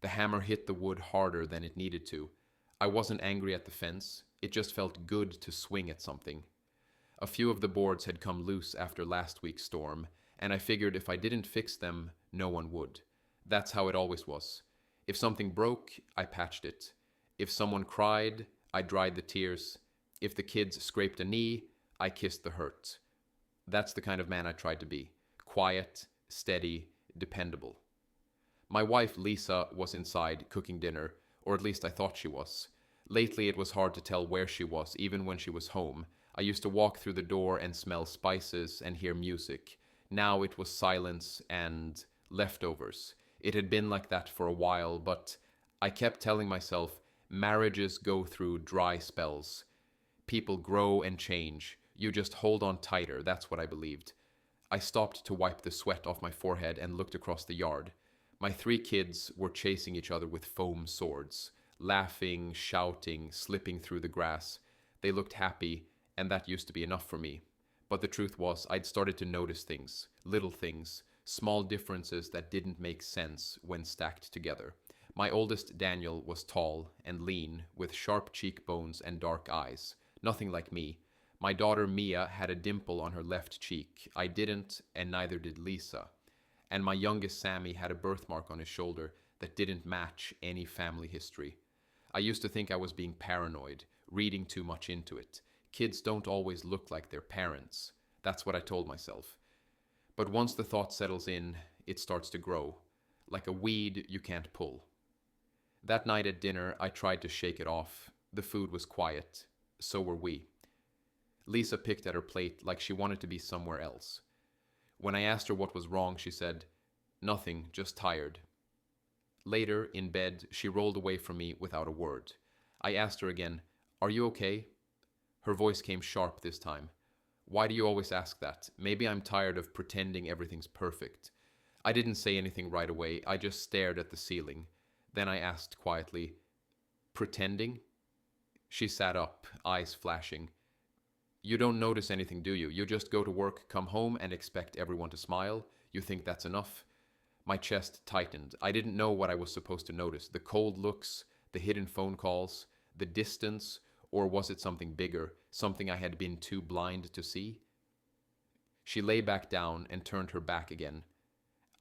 The hammer hit the wood harder than it needed to. I wasn't angry at the fence, it just felt good to swing at something. A few of the boards had come loose after last week's storm, and I figured if I didn't fix them, no one would. That's how it always was. If something broke, I patched it. If someone cried, I dried the tears. If the kids scraped a knee, I kissed the hurt. That's the kind of man I tried to be. Quiet, steady, dependable. My wife, Lisa, was inside cooking dinner, or at least I thought she was. Lately, it was hard to tell where she was, even when she was home. I used to walk through the door and smell spices and hear music. Now it was silence and leftovers. It had been like that for a while, but I kept telling myself marriages go through dry spells. People grow and change. You just hold on tighter, that's what I believed. I stopped to wipe the sweat off my forehead and looked across the yard. My 3 kids were chasing each other with foam swords, laughing, shouting, slipping through the grass. They looked happy, and that used to be enough for me. But the truth was, I'd started to notice things, little things, small differences that didn't make sense when stacked together. My oldest, Daniel, was tall and lean, with sharp cheekbones and dark eyes. Nothing like me. My daughter, Mia, had a dimple on her left cheek. I didn't, and neither did Lisa. And my youngest, Sammy, had a birthmark on his shoulder that didn't match any family history. I used to think I was being paranoid, reading too much into it. Kids don't always look like their parents. That's what I told myself. But once the thought settles in, it starts to grow. Like a weed you can't pull. That night at dinner, I tried to shake it off. The food was quiet. So were we. Lisa picked at her plate like she wanted to be somewhere else. When I asked her what was wrong, she said, "Nothing, just tired." Later, in bed, she rolled away from me without a word. I asked her again, "Are you okay?" Her voice came sharp this time. "Why do you always ask that? Maybe I'm tired of pretending everything's perfect." I didn't say anything right away, I just stared at the ceiling. Then I asked quietly, "Pretending?" She sat up, eyes flashing. "You don't notice anything, do you? You just go to work, come home, and expect everyone to smile? You think that's enough?" My chest tightened. I didn't know what I was supposed to notice. The cold looks, the hidden phone calls, the distance, or was it something bigger, something I had been too blind to see? She lay back down and turned her back again.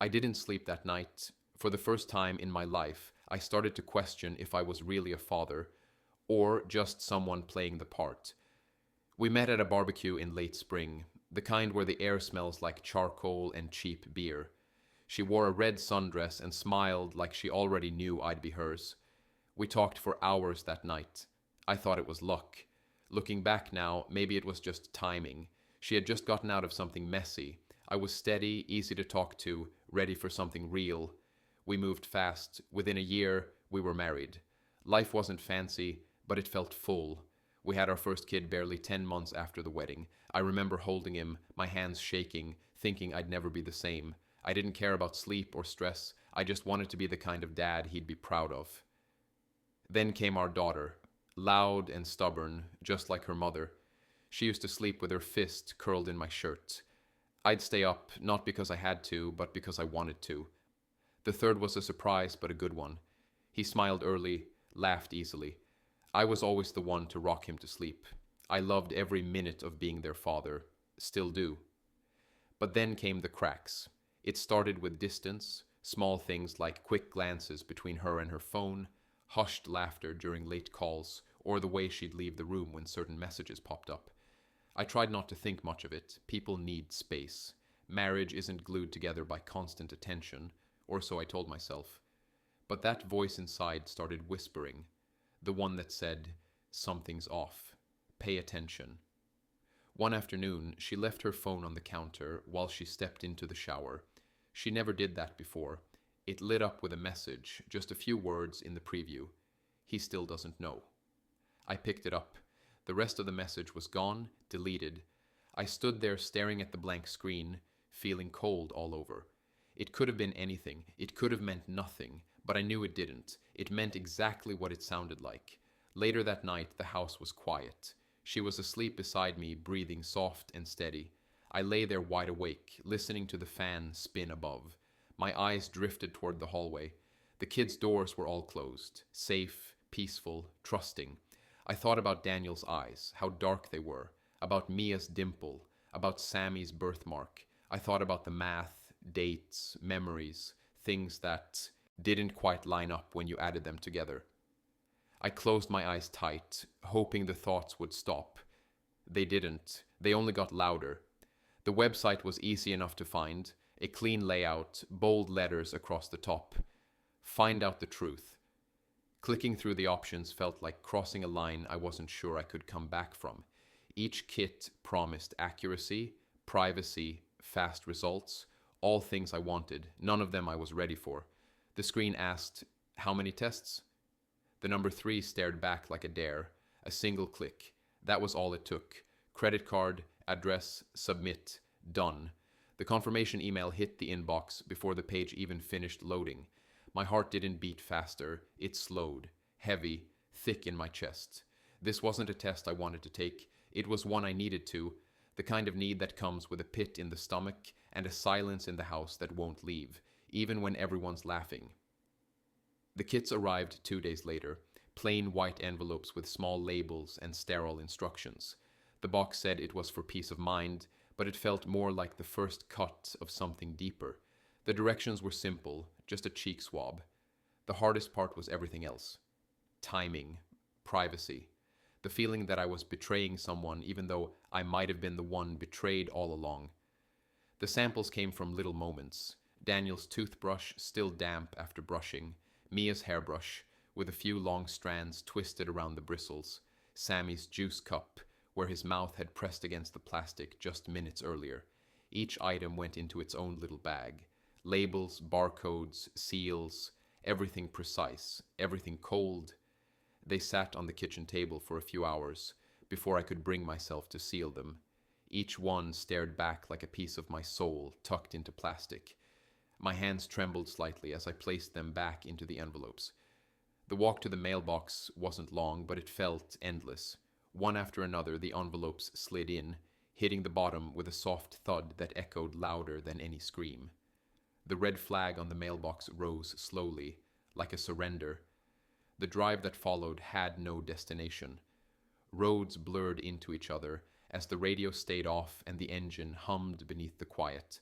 I didn't sleep that night. For the first time in my life, I started to question if I was really a father, or just someone playing the part. We met at a barbecue in late spring, the kind where the air smells like charcoal and cheap beer. She wore a red sundress and smiled like she already knew I'd be hers. We talked for hours that night. I thought it was luck. Looking back now, maybe it was just timing. She had just gotten out of something messy. I was steady, easy to talk to, ready for something real. We moved fast. Within a year, we were married. Life wasn't fancy, but it felt full. We had our first kid barely 10 months after the wedding. I remember holding him, my hands shaking, thinking I'd never be the same. I didn't care about sleep or stress. I just wanted to be the kind of dad he'd be proud of. Then came our daughter, loud and stubborn, just like her mother. She used to sleep with her fist curled in my shirt. I'd stay up, not because I had to, but because I wanted to. The third was a surprise, but a good one. He smiled early, laughed easily. I was always the one to rock him to sleep. I loved every minute of being their father. Still do. But then came the cracks. It started with distance, small things like quick glances between her and her phone, hushed laughter during late calls, or the way she'd leave the room when certain messages popped up. I tried not to think much of it. People need space. Marriage isn't glued together by constant attention, or so I told myself. But that voice inside started whispering, the one that said, "Something's off. Pay attention." One afternoon, she left her phone on the counter while she stepped into the shower. She never did that before. It lit up with a message, just a few words in the preview. "He still doesn't know." I picked it up. The rest of the message was gone, deleted. I stood there staring at the blank screen, feeling cold all over. It could have been anything. It could have meant nothing, but I knew it didn't. It meant exactly what it sounded like. Later that night, the house was quiet. She was asleep beside me, breathing soft and steady. I lay there wide awake, listening to the fan spin above. My eyes drifted toward the hallway. The kids' doors were all closed, safe, peaceful, trusting. I thought about Daniel's eyes, how dark they were, about Mia's dimple, about Sammy's birthmark. I thought about the math, dates, memories, things that didn't quite line up when you added them together. I closed my eyes tight, hoping the thoughts would stop. They didn't. They only got louder. The website was easy enough to find, a clean layout, bold letters across the top. Find out the truth. Clicking through the options felt like crossing a line I wasn't sure I could come back from. Each kit promised accuracy, privacy, fast results, all things I wanted, none of them I was ready for. The screen asked, "How many tests?" The number 3 stared back like a dare. A single click. That was all it took. Credit card, address, submit, done. The confirmation email hit the inbox before the page even finished loading. My heart didn't beat faster, it slowed, heavy, thick in my chest. This wasn't a test I wanted to take, it was one I needed to, the kind of need that comes with a pit in the stomach and a silence in the house that won't leave, even when everyone's laughing. The kits arrived 2 days later, plain white envelopes with small labels and sterile instructions. The box said it was for peace of mind, but it felt more like the first cut of something deeper. The directions were simple, just a cheek swab. The hardest part was everything else. Timing, privacy, the feeling that I was betraying someone even though I might have been the one betrayed all along. The samples came from little moments. Daniel's toothbrush still damp after brushing, Mia's hairbrush, with a few long strands twisted around the bristles, Sammy's juice cup, where his mouth had pressed against the plastic just minutes earlier. Each item went into its own little bag. Labels, barcodes, seals, everything precise, everything cold. They sat on the kitchen table for a few hours before I could bring myself to seal them. Each one stared back like a piece of my soul tucked into plastic. My hands trembled slightly as I placed them back into the envelopes. The walk to the mailbox wasn't long, but it felt endless. One after another, the envelopes slid in, hitting the bottom with a soft thud that echoed louder than any scream. The red flag on the mailbox rose slowly, like a surrender. The drive that followed had no destination. Roads blurred into each other as the radio stayed off and the engine hummed beneath the quiet.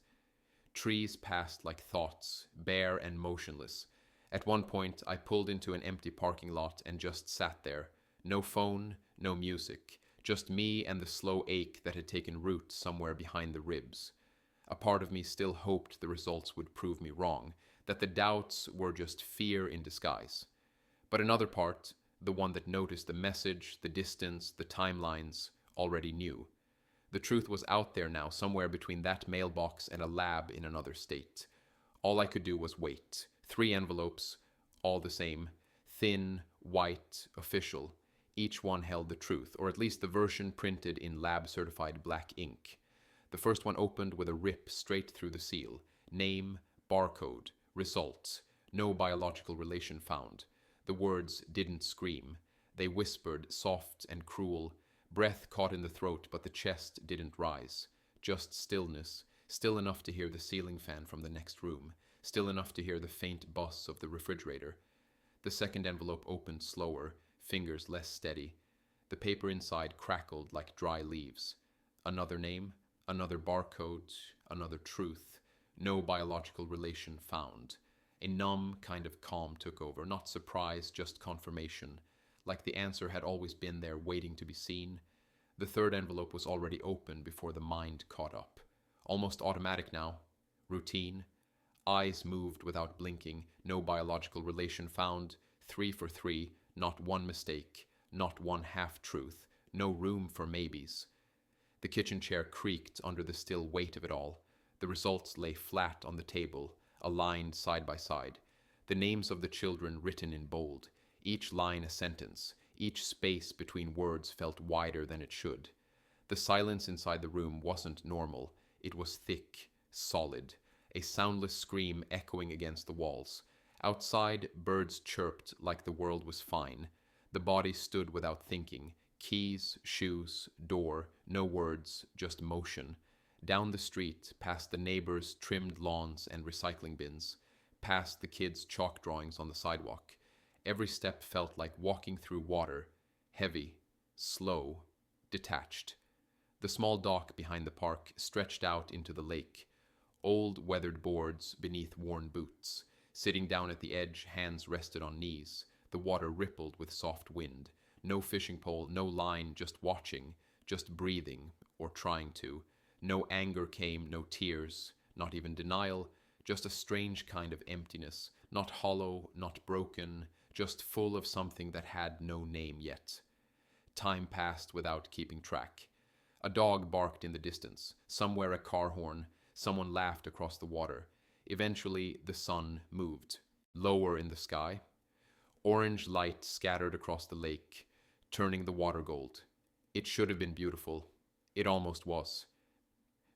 Trees passed like thoughts, bare and motionless. At one point, I pulled into an empty parking lot and just sat there. No phone, no music, just me and the slow ache that had taken root somewhere behind the ribs. A part of me still hoped the results would prove me wrong, that the doubts were just fear in disguise. But another part, the one that noticed the message, the distance, the timelines, already knew. The truth was out there now, somewhere between that mailbox and a lab in another state. All I could do was wait. 3 envelopes, all the same, thin, white, official. Each one held the truth, or at least the version printed in lab-certified black ink. The first one opened with a rip straight through the seal. Name, barcode, results, no biological relation found. The words didn't scream. They whispered, soft and cruel. Breath caught in the throat, but the chest didn't rise. Just stillness, still enough to hear the ceiling fan from the next room, still enough to hear the faint buzz of the refrigerator. The second envelope opened slower, fingers less steady. The paper inside crackled like dry leaves. Another name, another barcode, another truth. No biological relation found. A numb kind of calm took over, not surprise, just confirmation, like the answer had always been there waiting to be seen. The third envelope was already open before the mind caught up. Almost automatic now. Routine. Eyes moved without blinking, no biological relation found. 3 for 3, not one mistake, not one half-truth, no room for maybes. The kitchen chair creaked under the still weight of it all. The results lay flat on the table, aligned side by side. The names of the children written in bold, each line a sentence, each space between words felt wider than it should. The silence inside the room wasn't normal. It was thick, solid, a soundless scream echoing against the walls. Outside, birds chirped like the world was fine. The body stood without thinking. Keys, shoes, door, no words, just motion. Down the street, past the neighbors' trimmed lawns and recycling bins. past the kids' chalk drawings on the sidewalk. Every step felt like walking through water, heavy, slow, detached. The small dock behind the park stretched out into the lake, old weathered boards beneath worn boots. Sitting down at the edge, hands rested on knees. The water rippled with soft wind. No fishing pole, no line, just watching, just breathing, or trying to. No anger came, no tears, not even denial, just a strange kind of emptiness, not hollow, not broken, just full of something that had no name yet. Time passed without keeping track. A dog barked in the distance, somewhere a car horn, someone laughed across the water. Eventually, the sun moved. Lower in the sky, orange light scattered across the lake, turning the water gold. It should have been beautiful. It almost was.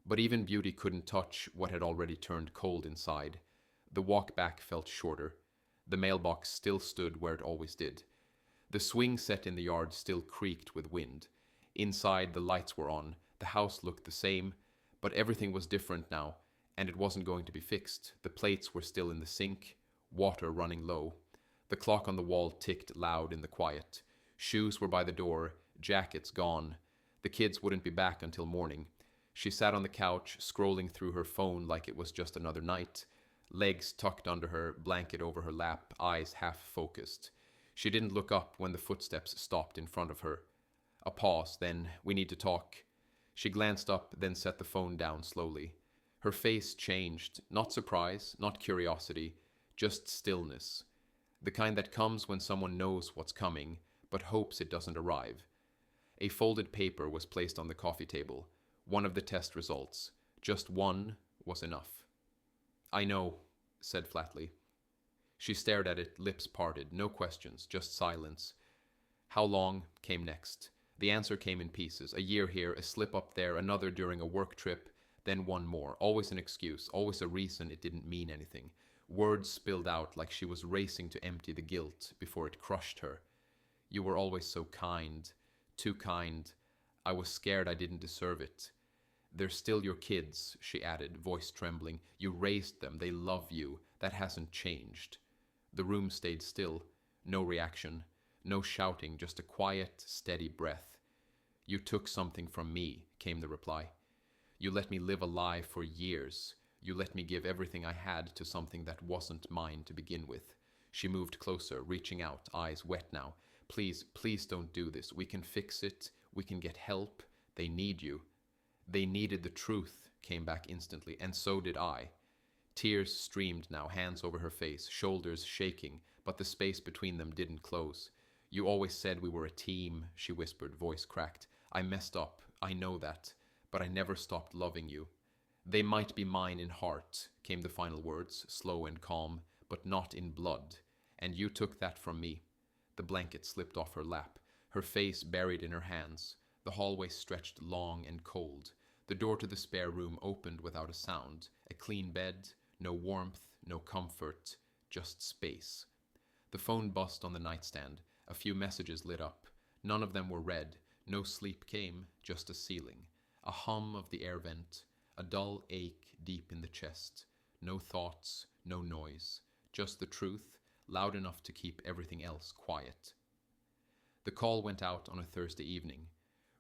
But even beauty couldn't touch what had already turned cold inside. The walk back felt shorter. The mailbox still stood where it always did. The swing set in the yard still creaked with wind. Inside, the lights were on. The house looked the same, but everything was different now, and it wasn't going to be fixed. The plates were still in the sink, water running low. The clock on the wall ticked loud in the quiet. Shoes were by the door, jackets gone. The kids wouldn't be back until morning. She sat on the couch, scrolling through her phone like it was just another night. Legs tucked under her, blanket over her lap, eyes half focused. She didn't look up when the footsteps stopped in front of her. A pause, then, "We need to talk." She glanced up, then set the phone down slowly. Her face changed, not surprise, not curiosity, just stillness. The kind that comes when someone knows what's coming, but hopes it doesn't arrive. A folded paper was placed on the coffee table. One of the test results. Just one was enough. "I know," said flatly. She stared at it, lips parted, no questions, just silence. "How long?" came next. The answer came in pieces. A year here, a slip up there, another during a work trip, then one more. Always an excuse, always a reason it didn't mean anything. Words spilled out like she was racing to empty the guilt before it crushed her. "You were always so kind. Too kind. I was scared I didn't deserve it. They're still your kids," she added, voice trembling. "You raised them. They love you. That hasn't changed." The room stayed still. No reaction. No shouting, just a quiet, steady breath. "You took something from me," came the reply. "You let me live a lie for years. You let me give everything I had to something that wasn't mine to begin with." She moved closer, reaching out, eyes wet now. "Please, please don't do this. We can fix it. We can get help. They need you." "They needed the truth," came back instantly, "and so did I." Tears streamed now, hands over her face, shoulders shaking, but the space between them didn't close. "You always said we were a team," she whispered, voice cracked. "I messed up, I know that, but I never stopped loving you." "They might be mine in heart," came the final words, slow and calm, "but not in blood. And you took that from me." The blanket slipped off her lap, her face buried in her hands. The hallway stretched long and cold. The door to the spare room opened without a sound. A clean bed, no warmth, no comfort, just space. The phone buzzed on the nightstand. A few messages lit up. None of them were read. No sleep came, just a ceiling. A hum of the air vent. A dull ache deep in the chest. No thoughts, no noise. Just the truth, loud enough to keep everything else quiet. The call went out on a Thursday evening.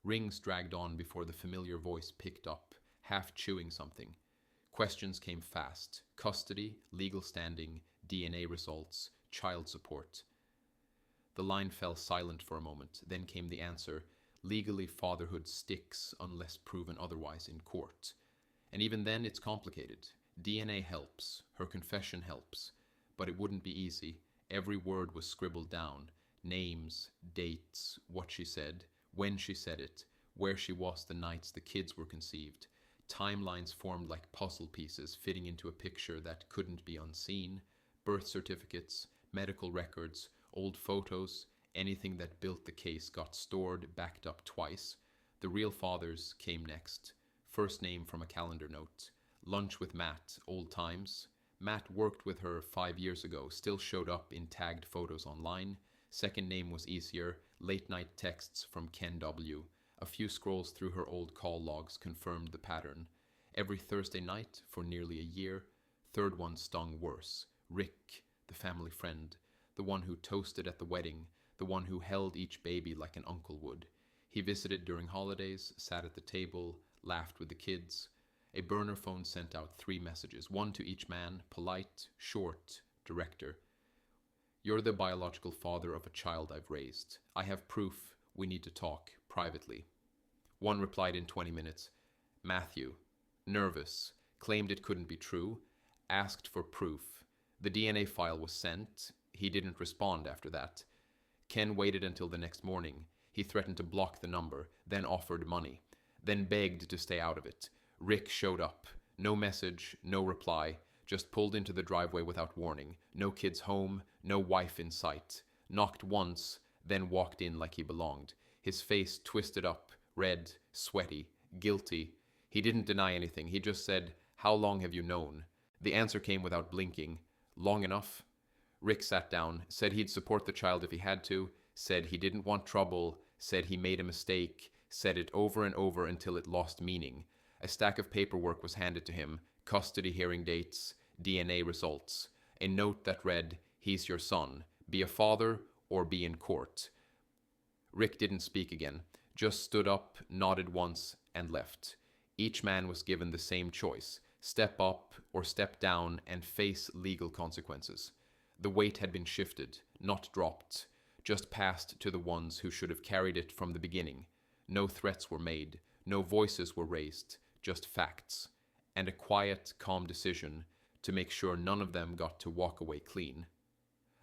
Rings dragged on before the familiar voice picked up, half chewing something. Questions came fast. Custody, legal standing, DNA results, child support. The line fell silent for a moment. Then came the answer. Legally, fatherhood sticks unless proven otherwise in court. And even then, it's complicated. DNA helps. Her confession helps. But it wouldn't be easy. Every word was scribbled down. Names, dates, what she said, when she said it, where she was the nights the kids were conceived. Timelines formed like puzzle pieces fitting into a picture that couldn't be unseen. Birth certificates, medical records, old photos, anything that built the case got stored, backed up twice. The real fathers came next. First name from a calendar note. Lunch with Matt, old times. Matt worked with her 5 years ago, still showed up in tagged photos online. Second name was easier, late night texts from Ken W. A few scrolls through her old call logs confirmed the pattern. Every Thursday night for nearly a year. Third one stung worse. Rick, the family friend, the one who toasted at the wedding, the one who held each baby like an uncle would. He visited during holidays, sat at the table, laughed with the kids. A burner phone sent out 3 messages, one to each man, polite, short, director. You're the biological father of a child I've raised. I have proof. We need to talk, privately. One replied in 20 minutes. Matthew, nervous, claimed it couldn't be true, asked for proof. The DNA file was sent. He didn't respond after that. Ken waited until the next morning. He threatened to block the number, then offered money, then begged to stay out of it. Rick showed up. No message, no reply, just pulled into the driveway without warning. No kids home, no wife in sight. Knocked once, then walked in like he belonged. His face twisted up, red, sweaty, guilty. He didn't deny anything. He just said, "How long have you known?" The answer came without blinking. "Long enough." Rick sat down, said he'd support the child if he had to, said he didn't want trouble, said he made a mistake, said it over and over until it lost meaning. A stack of paperwork was handed to him, custody hearing dates, DNA results, a note that read, "He's your son. Be a father or be in court." Rick didn't speak again, just stood up, nodded once, and left. Each man was given the same choice: step up or step down and face legal consequences. The weight had been shifted, not dropped, just passed to the ones who should have carried it from the beginning. No threats were made, no voices were raised, just facts, and a quiet, calm decision to make sure none of them got to walk away clean.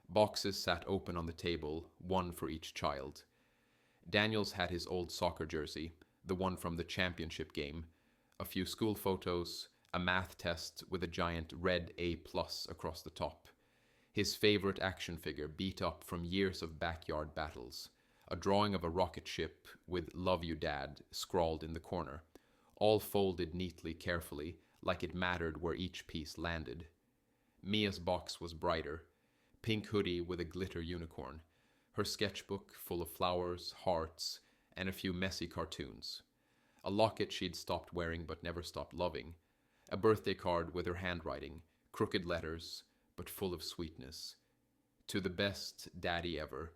Boxes sat open on the table, one for each child. Daniels had his old soccer jersey, the one from the championship game, a few school photos, a math test with a giant red A+ across the top. His favorite action figure beat up from years of backyard battles, a drawing of a rocket ship with "Love You Dad" scrawled in the corner, all folded neatly, carefully, like it mattered where each piece landed. Mia's box was brighter, pink hoodie with a glitter unicorn, her sketchbook full of flowers, hearts, and a few messy cartoons. A locket she'd stopped wearing but never stopped loving, a birthday card with her handwriting, crooked letters, but full of sweetness. "To the best daddy ever."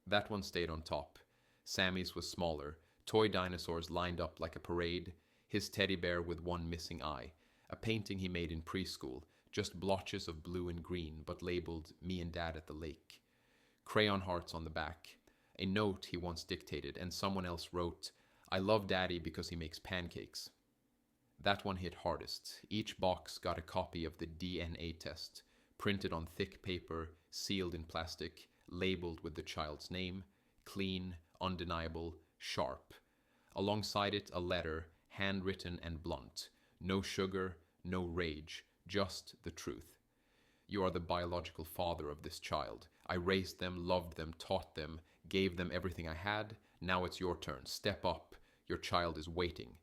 That one stayed on top. Sammy's was smaller, toy dinosaurs lined up like a parade, his teddy bear with one missing eye, a painting he made in preschool, just blotches of blue and green, but labeled "Me and Dad at the Lake." Crayon hearts on the back, a note he once dictated, and someone else wrote, "I love Daddy because he makes pancakes." That one hit hardest. Each box got a copy of the DNA test, printed on thick paper, sealed in plastic, labeled with the child's name, clean, undeniable, sharp. Alongside it, a letter, handwritten and blunt. No sugar, no rage, just the truth. "You are the biological father of this child. I raised them, loved them, taught them, gave them everything I had. Now it's your turn. Step up. Your child is waiting."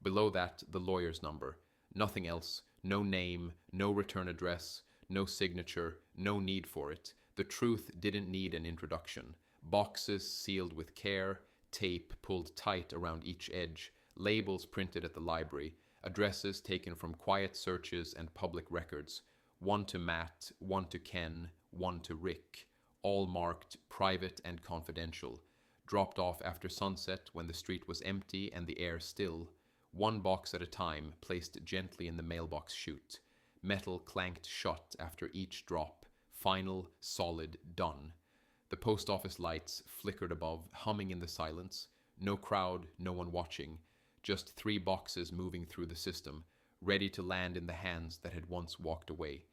Below that, the lawyer's number. Nothing else. No name, no return address, no signature, no need for it. The truth didn't need an introduction. Boxes sealed with care, tape pulled tight around each edge, labels printed at the library, addresses taken from quiet searches and public records. One to Matt, one to Ken, one to Rick, all marked private and confidential, dropped off after sunset when the street was empty and the air still, one box at a time, placed gently in the mailbox chute. Metal clanked shut after each drop, final, solid, done. The post office lights flickered above, humming in the silence. No crowd, no one watching, just 3 boxes moving through the system, ready to land in the hands that had once walked away.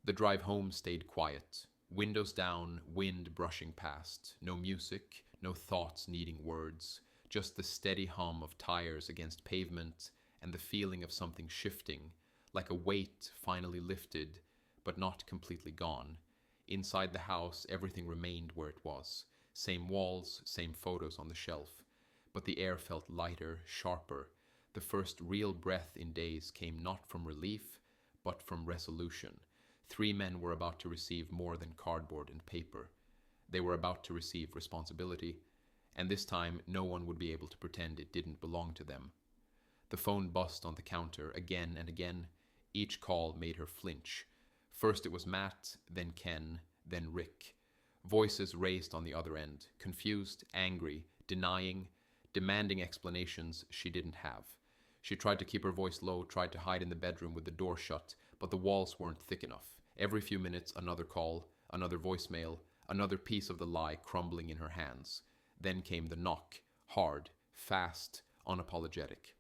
The drive home stayed quiet. Windows down, wind brushing past. No music, no thoughts needing words. Just the steady hum of tires against pavement and the feeling of something shifting, like a weight finally lifted, but not completely gone. Inside the house, everything remained where it was. Same walls, same photos on the shelf. But the air felt lighter, sharper. The first real breath in days came not from relief, but from resolution. 3 men were about to receive more than cardboard and paper. They were about to receive responsibility, and this time no one would be able to pretend it didn't belong to them. The phone buzzed on the counter again and again. Each call made her flinch. First it was Matt, then Ken, then Rick. Voices raised on the other end, confused, angry, denying, demanding explanations she didn't have. She tried to keep her voice low, tried to hide in the bedroom with the door shut, but the walls weren't thick enough. Every few minutes, another call, another voicemail, another piece of the lie crumbling in her hands. Then came the knock, hard, fast, unapologetic.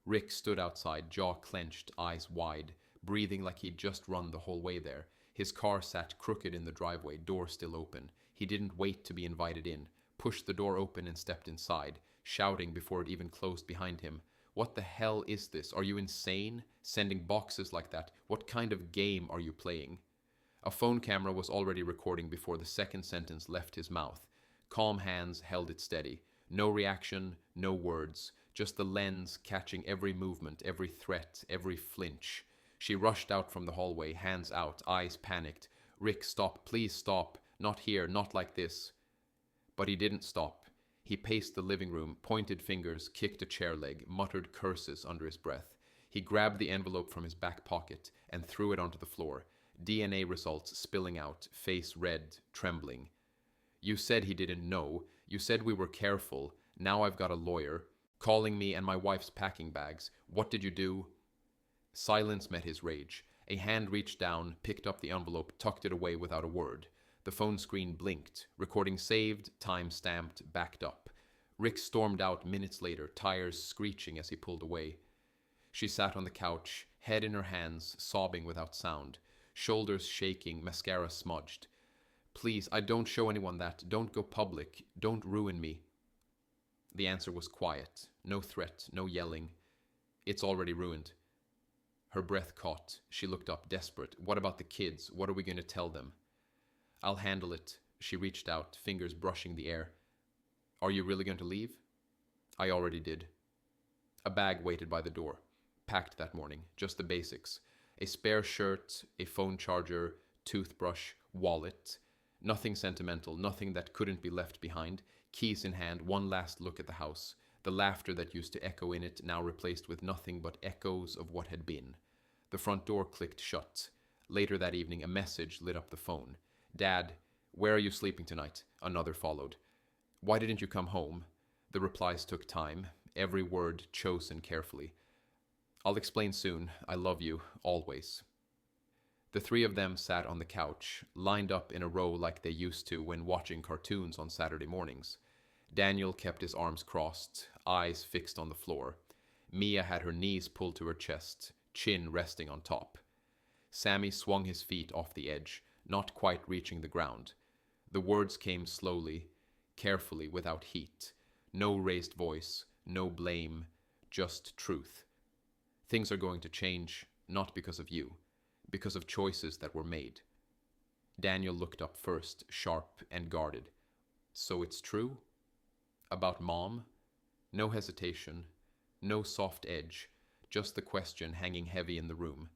Rick stood outside, jaw clenched, eyes wide, breathing like he'd just run the whole way there. His car sat crooked in the driveway, door still open. He didn't wait to be invited in, pushed the door open and stepped inside, shouting before it even closed behind him. What the hell is this? Are you insane? Sending boxes like that? What kind of game are you playing? A phone camera was already recording before the second sentence left his mouth. Calm hands held it steady. No reaction, no words, just the lens catching every movement, every threat, every flinch. She rushed out from the hallway, hands out, eyes panicked. Rick, stop, please stop. Not here, not like this. But he didn't stop. He paced the living room, pointed fingers, kicked a chair leg, muttered curses under his breath. He grabbed the envelope from his back pocket and threw it onto the floor. DNA results spilling out, face red, trembling. You said he didn't know. You said we were careful. Now I've got a lawyer. Calling me and my wife's packing bags. What did you do? Silence met his rage. A hand reached down, picked up the envelope, tucked it away without a word. The phone screen blinked. Recording saved, time stamped, backed up. Rick stormed out minutes later, tires screeching as he pulled away. She sat on the couch, head in her hands, sobbing without sound. Shoulders shaking, mascara smudged. Please, I don't show anyone that. Don't go public. Don't ruin me. The answer was quiet. No threat, no yelling. It's already ruined. Her breath caught. She looked up, desperate. What about the kids? What are we going to tell them? I'll handle it. She reached out, fingers brushing the air. Are you really going to leave? I already did. A bag waited by the door. Packed that morning. Just the basics. A spare shirt, a phone charger, toothbrush, wallet. Nothing sentimental, nothing that couldn't be left behind. Keys in hand, one last look at the house. The laughter that used to echo in it now replaced with nothing but echoes of what had been. The front door clicked shut. Later that evening, a message lit up the phone. Dad, where are you sleeping tonight? Another followed. Why didn't you come home? The replies took time, every word chosen carefully. I'll explain soon. I love you, always. The three of them sat on the couch, lined up in a row like they used to when watching cartoons on Saturday mornings. Daniel kept his arms crossed, eyes fixed on the floor. Mia had her knees pulled to her chest, chin resting on top. Sammy swung his feet off the edge, not quite reaching the ground. The words came slowly, carefully, without heat. No raised voice, no blame, just truth. Things are going to change, not because of you, because of choices that were made. Daniel looked up first, sharp and guarded. So it's true? About Mom? No hesitation, no soft edge, just the question hanging heavy in the room.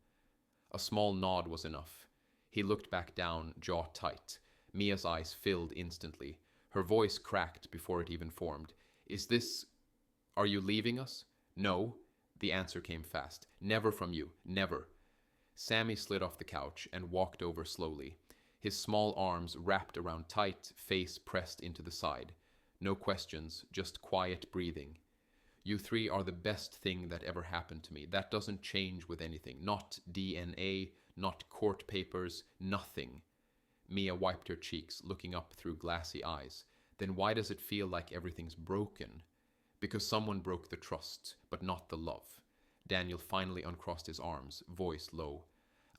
A small nod was enough. He looked back down, jaw tight. Mia's eyes filled instantly. Her voice cracked before it even formed. Is this... Are you leaving us? No. The answer came fast. Never from you. Never. Sammy slid off the couch and walked over slowly. His small arms wrapped around tight, face pressed into the side. No questions, just quiet breathing. You three are the best thing that ever happened to me. That doesn't change with anything. Not DNA, not court papers, nothing. Mia wiped her cheeks, looking up through glassy eyes. Then why does it feel like everything's broken? Because someone broke the trust, but not the love. Daniel finally uncrossed his arms, voice low.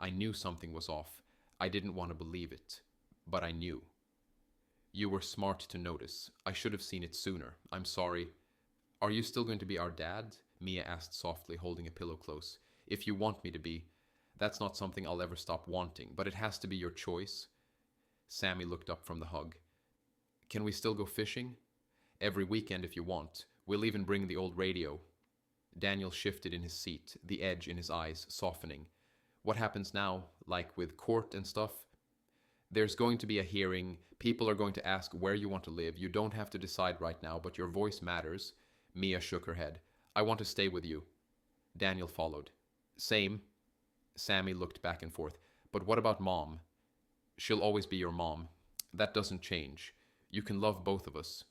I knew something was off. I didn't want to believe it, but I knew. You were smart to notice. I should have seen it sooner. I'm sorry. Are you still going to be our dad? Mia asked softly, holding a pillow close. If you want me to be. That's not something I'll ever stop wanting, but it has to be your choice. Sammy looked up from the hug. Can we still go fishing? Every weekend if you want. We'll even bring the old radio. Daniel shifted in his seat, the edge in his eyes softening. What happens now, like with court and stuff? There's going to be a hearing. People are going to ask where you want to live. You don't have to decide right now, but your voice matters. Mia shook her head. I want to stay with you. Daniel followed. Same. Sammy looked back and forth. But what about Mom? She'll always be your mom. That doesn't change. You can love both of us.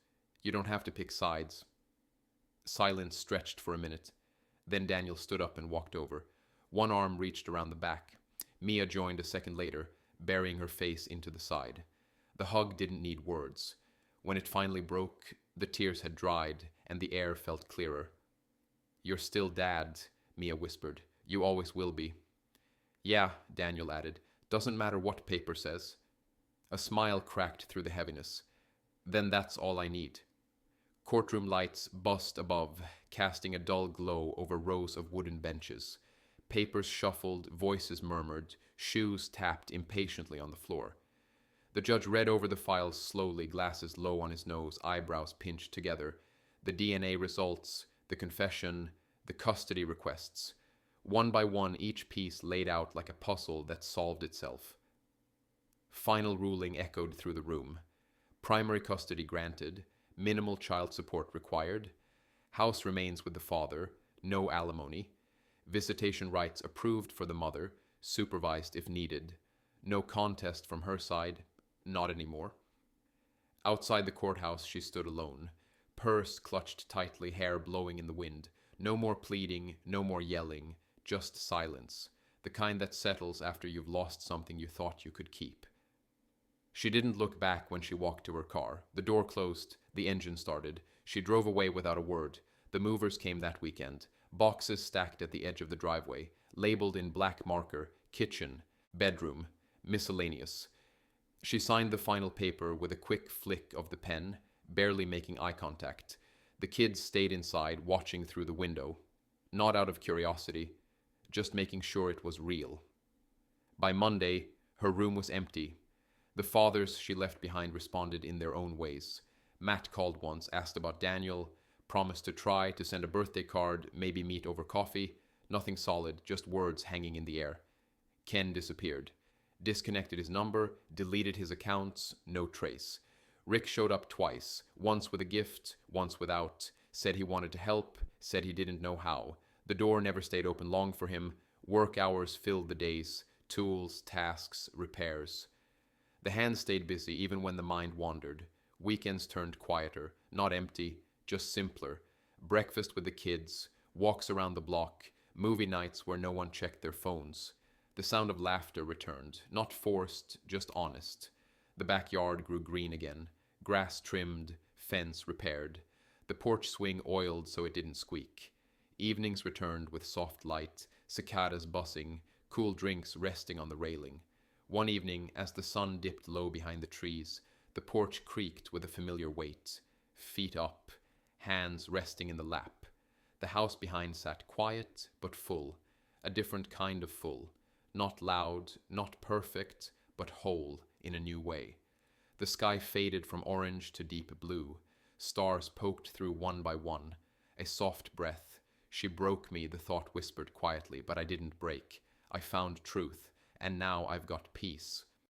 You don't have to pick sides. Silence stretched for a minute. Then Daniel stood up and walked over. One arm reached around the back. Mia joined a second later, burying her face into the side. The hug didn't need words. When it finally broke, the tears had dried and the air felt clearer. "You're still Dad," Mia whispered. "You always will be." "Yeah," Daniel added. "Doesn't matter what paper says." A smile cracked through the heaviness. "Then that's all I need." Courtroom lights buzzed above, casting a dull glow over rows of wooden benches. Papers shuffled, voices murmured, shoes tapped impatiently on the floor. The judge read over the files slowly, glasses low on his nose, eyebrows pinched together. The DNA results, the confession, the custody requests. One by one, each piece laid out like a puzzle that solved itself. Final ruling echoed through the room. Primary custody granted, minimal child support required. House remains with the father, no alimony. Visitation rights approved for the mother, supervised if needed. No contest from her side, not anymore. Outside the courthouse, she stood alone. Purse clutched tightly, hair blowing in the wind. No more pleading, no more yelling, just silence. The kind that settles after you've lost something you thought you could keep. She didn't look back when she walked to her car. The door closed, the engine started. She drove away without a word. The movers came that weekend. Boxes stacked at the edge of the driveway, labeled in black marker, kitchen, bedroom, miscellaneous. She signed the final paper with a quick flick of the pen, barely making eye contact. The kids stayed inside, watching through the window. Not out of curiosity, just making sure it was real. By Monday, her room was empty. The fathers she left behind responded in their own ways. Matt called once, asked about Daniel, promised to try to send a birthday card, maybe meet over coffee. Nothing solid, just words hanging in the air. Ken disappeared. Disconnected his number, deleted his accounts, no trace. Rick showed up twice, once with a gift, once without. Said he wanted to help, said he didn't know how. The door never stayed open long for him. Work hours filled the days. Tools, tasks, repairs. The hands stayed busy even when the mind wandered. Weekends turned quieter, not empty, just simpler. Breakfast with the kids, walks around the block, movie nights where no one checked their phones. The sound of laughter returned, not forced, just honest. The backyard grew green again, grass trimmed, fence repaired. The porch swing oiled so it didn't squeak. Evenings returned with soft light, cicadas buzzing, cool drinks resting on the railing. One evening, as the sun dipped low behind the trees, the porch creaked with a familiar weight. Feet up, hands resting in the lap. The house behind sat quiet, but full. A different kind of full. Not loud, not perfect, but whole in a new way. The sky faded from orange to deep blue. Stars poked through one by one. A soft breath. "She broke me," the thought whispered quietly, but I didn't break. I found truth, and now I've got peace.